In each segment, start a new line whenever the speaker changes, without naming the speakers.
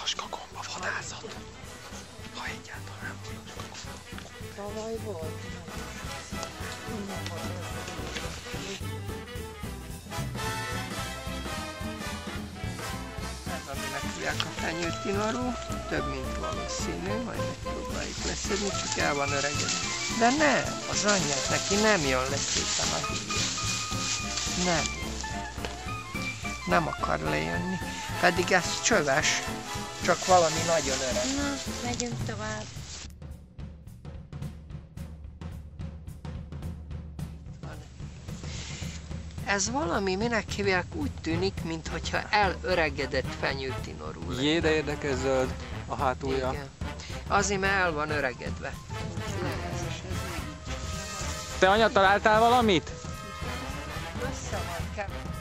Halaskagomba vadászat. Ha egyáltalán halaskagomba.
Tavaly volt. Ez aminek hívják a fenyőtinarú, több mint valószínű, majd megpróbáljuk leszedni, csak el van öregedni. De nem, az anyját neki nem jön le szépen a híja. Nem. Nem akar lejönni. Pedig ez csöves, csak valami nagyon öreg.
Na, megyünk tovább.
Ez valami, minek hívják, úgy tűnik, mintha elöregedett fenyőtinorú lenne.
Jé, de érdekes zöld a hátulja.
Igen. Azért, mert el van öregedve.
Te anya, találtál valamit?
Össze van keverve.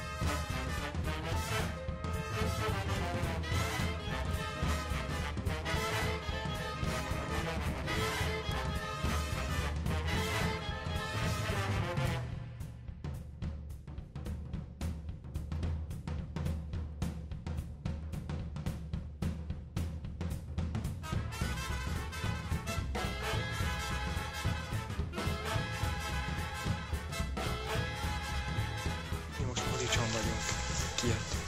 Mi most Maricson vagyunk. Kijöttünk.